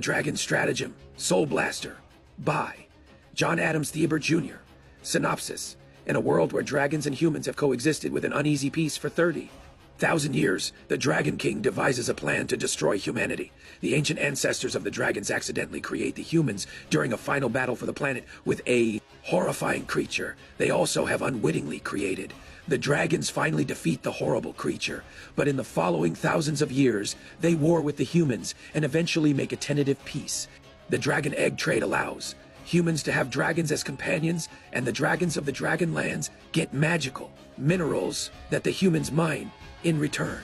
Dragon Stratagem, Soul Blaster, by John Adams Theobald Jr. Synopsis: in a world where dragons and humans have coexisted with an uneasy peace for 30,000 years, the Dragon King devises a plan to destroy humanity. The ancient ancestors of the dragons accidentally create the humans during a final battle for the planet with a horrifying creature they also have unwittingly created. The dragons finally defeat the horrible creature, but in the following thousands of years, they war with the humans and eventually make a tentative peace. The dragon egg trade allows humans to have dragons as companions, and the dragons of the dragon lands get magical minerals that the humans mine in return.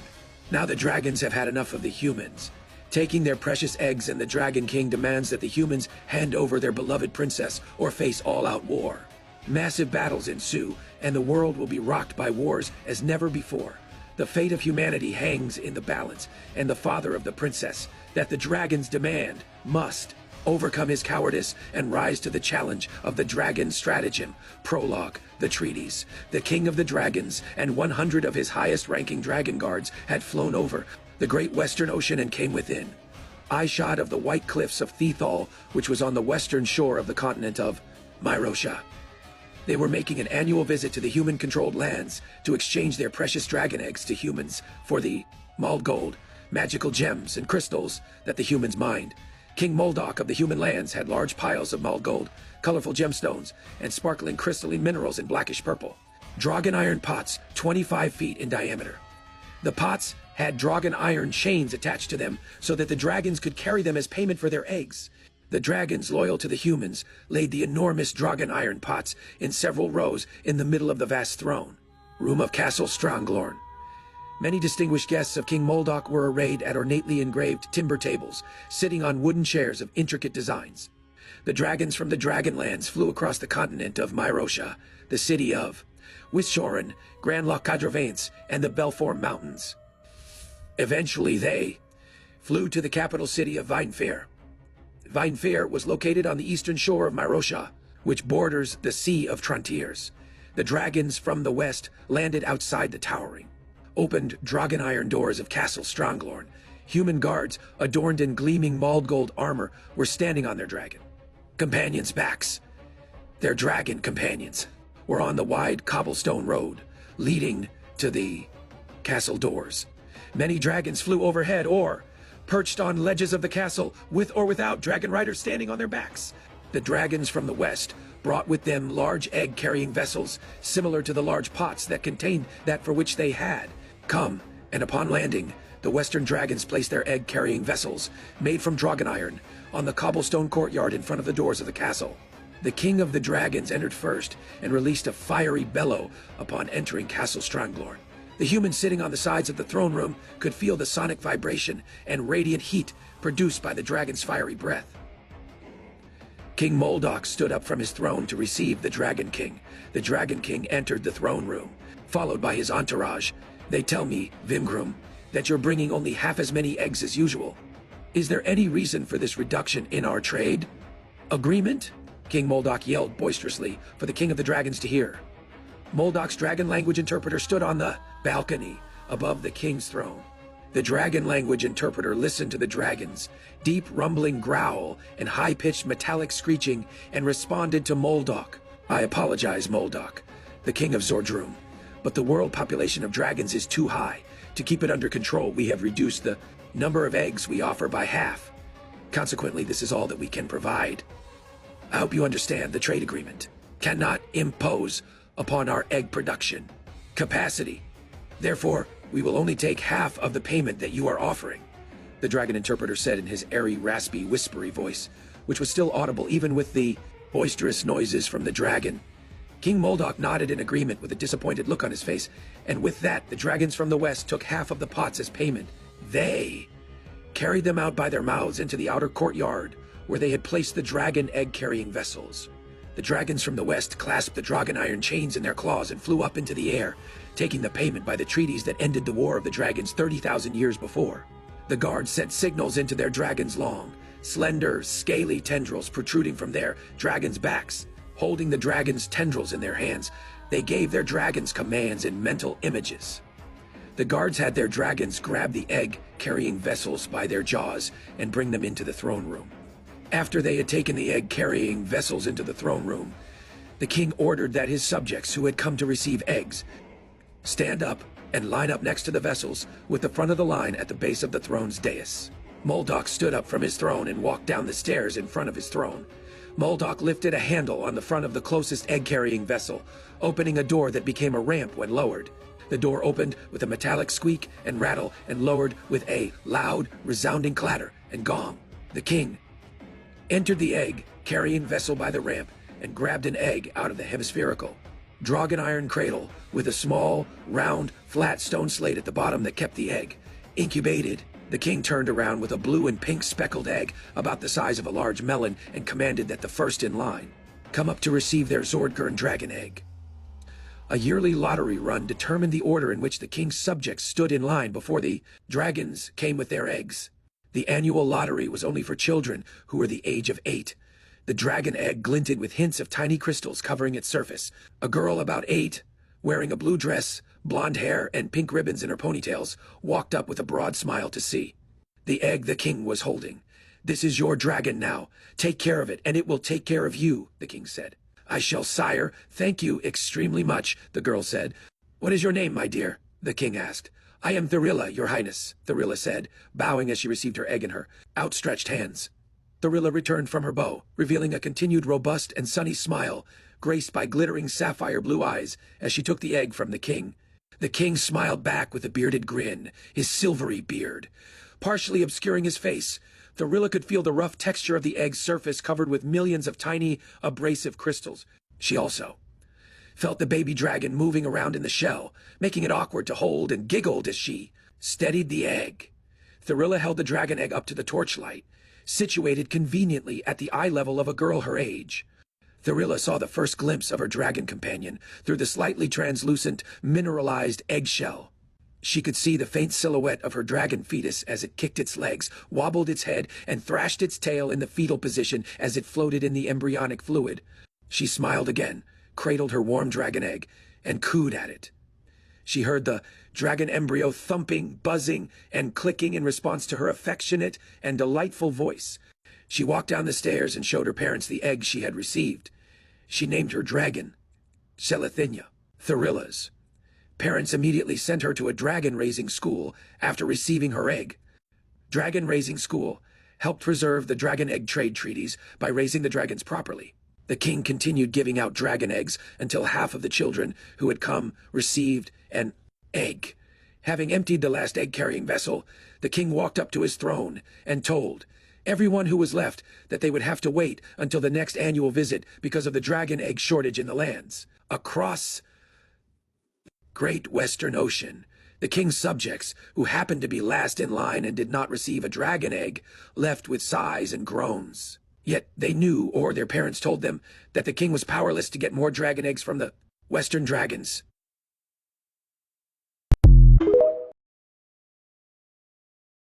Now the dragons have had enough of the humans, taking their precious eggs, and the Dragon King demands that the humans hand over their beloved princess or face all-out war. Massive battles ensue, and the world will be rocked by wars as never before. The fate of humanity hangs in the balance, and the father of the princess that the dragons demand must overcome his cowardice and rise to the challenge of the Dragon Stratagem. Prologue: the treaties. The king of the dragons and 100 of his highest-ranking dragon guards had flown over the great western ocean and came within eyeshot of the white cliffs of Thethal, which was on the western shore of the continent of Myrosha. They were making an annual visit to the human-controlled lands to exchange their precious dragon eggs to humans for the mulled gold, magical gems, and crystals that the humans mined. King Moldoc of the human lands had large piles of mulled gold, colorful gemstones, and sparkling crystalline minerals in blackish purple. Dragon iron pots 25 feet in diameter. The pots had dragon iron chains attached to them so that the dragons could carry them as payment for their eggs. The dragons, loyal to the humans, laid the enormous dragon iron pots in several rows in the middle of the vast throne room of Castle Stranglorn. Many distinguished guests of King Moldoc were arrayed at ornately engraved timber tables, sitting on wooden chairs of intricate designs. The dragons from the Dragonlands flew across the continent of Myrosha, the city of Wishoran, Grand Loch Cadravance, and the Belform Mountains. Eventually they flew to the capital city of Vinefair. Vinefair was located on the eastern shore of Myrosha, which borders the Sea of Trontiers. The dragons from the west landed outside the towering, opened dragon iron doors of Castle Stranglorn. Human guards, adorned in gleaming mulled gold armor, were standing on their dragon companions' backs. Their dragon companions were on the wide cobblestone road leading to the castle doors. Many dragons flew overhead or perched on ledges of the castle, with or without dragon riders standing on their backs. The dragons from the west brought with them large egg-carrying vessels, similar to the large pots that contained that for which they had come, and upon landing, the western dragons placed their egg-carrying vessels, made from dragon iron, on the cobblestone courtyard in front of the doors of the castle. The king of the dragons entered first and released a fiery bellow upon entering Castle Stranglorn. The humans sitting on the sides of the throne room could feel the sonic vibration and radiant heat produced by the dragon's fiery breath. King Moldoc stood up from his throne to receive the Dragon King. The Dragon King entered the throne room, followed by his entourage. "They tell me, Vimgrum, that you're bringing only half as many eggs as usual. Is there any reason for this reduction in our trade?" "Agreement?" King Moldoc yelled boisterously for the King of the Dragons to hear. Moldoc's dragon language interpreter stood on the balcony above the king's throne. The dragon language interpreter listened to the dragon's deep rumbling growl and high-pitched metallic screeching and responded to Moldoc. "I apologize, Moldoc, the king of Zordrum, but the world population of dragons is too high. To keep it under control, we have reduced the number of eggs we offer by half. Consequently, this is all that we can provide. I hope you understand the trade agreement cannot impose upon our egg production capacity. Therefore, we will only take half of the payment that you are offering," the dragon interpreter said in his airy, raspy, whispery voice, which was still audible even with the boisterous noises from the dragon. King Moldoc nodded in agreement with a disappointed look on his face, and with that, the dragons from the west took half of the pots as payment. They carried them out by their mouths into the outer courtyard, where they had placed the dragon egg-carrying vessels. The dragons from the west clasped the dragon iron chains in their claws and flew up into the air, taking the payment by the treaties that ended the War of the Dragons 30,000 years before. The guards sent signals into their dragons' long, slender, scaly tendrils protruding from their dragons' backs. Holding the dragons' tendrils in their hands, they gave their dragons commands in mental images. The guards had their dragons grab the egg-carrying vessels by their jaws and bring them into the throne room. After they had taken the egg-carrying vessels into the throne room, the king ordered that his subjects who had come to receive eggs stand up and line up next to the vessels with the front of the line at the base of the throne's dais. Moldok stood up from his throne and walked down the stairs in front of his throne. Moldok lifted a handle on the front of the closest egg-carrying vessel, opening a door that became a ramp when lowered. The door opened with a metallic squeak and rattle and lowered with a loud, resounding clatter and gong. The king entered the egg-carrying vessel by the ramp and grabbed an egg out of the hemispherical dragon iron cradle with a small, round, flat stone slate at the bottom that kept the egg incubated. The king turned around with a blue and pink speckled egg about the size of a large melon and commanded that the first in line come up to receive their Zordgern dragon egg. A yearly lottery run determined the order in which the king's subjects stood in line before the dragons came with their eggs. The annual lottery was only for children who were the age of 8. The dragon egg glinted with hints of tiny crystals covering its surface. A girl about 8, wearing a blue dress, blonde hair, and pink ribbons in her ponytails, walked up with a broad smile to see the egg the king was holding. "This is your dragon now. Take care of it, and it will take care of you," the king said. "I shall, sire. Thank you extremely much," the girl said. "What is your name, my dear?" the king asked. "I am Thorilla, your highness," Thorilla said, bowing as she received her egg in her outstretched hands. Thorilla returned from her bow, revealing a continued robust and sunny smile, graced by glittering sapphire blue eyes, as she took the egg from the king. The king smiled back with a bearded grin, his silvery beard partially obscuring his face. Thorilla could feel the rough texture of the egg's surface covered with millions of tiny, abrasive crystals. She also felt the baby dragon moving around in the shell, making it awkward to hold, and giggled as she steadied the egg. Thorilla held the dragon egg up to the torchlight, situated conveniently at the eye level of a girl her age. Thorilla saw the first glimpse of her dragon companion through the slightly translucent, mineralized eggshell. She could see the faint silhouette of her dragon fetus as it kicked its legs, wobbled its head, and thrashed its tail in the fetal position as it floated in the embryonic fluid. She smiled again, cradled her warm dragon egg, and cooed at it. She heard the dragon embryo thumping, buzzing, and clicking in response to her affectionate and delightful voice. She walked down the stairs and showed her parents the egg she had received. She named her dragon Celathinia, Thorilla's. Parents immediately sent her to a dragon-raising school after receiving her egg. Dragon-raising school helped preserve the dragon egg trade treaties by raising the dragons properly. The king continued giving out dragon eggs until half of the children who had come received an egg. Having emptied the last egg-carrying vessel, the king walked up to his throne and told everyone who was left that they would have to wait until the next annual visit because of the dragon egg shortage in the lands. Across Great Western Ocean, the king's subjects, who happened to be last in line and did not receive a dragon egg, left with sighs and groans. Yet they knew, or their parents told them, that the king was powerless to get more dragon eggs from the Western dragons.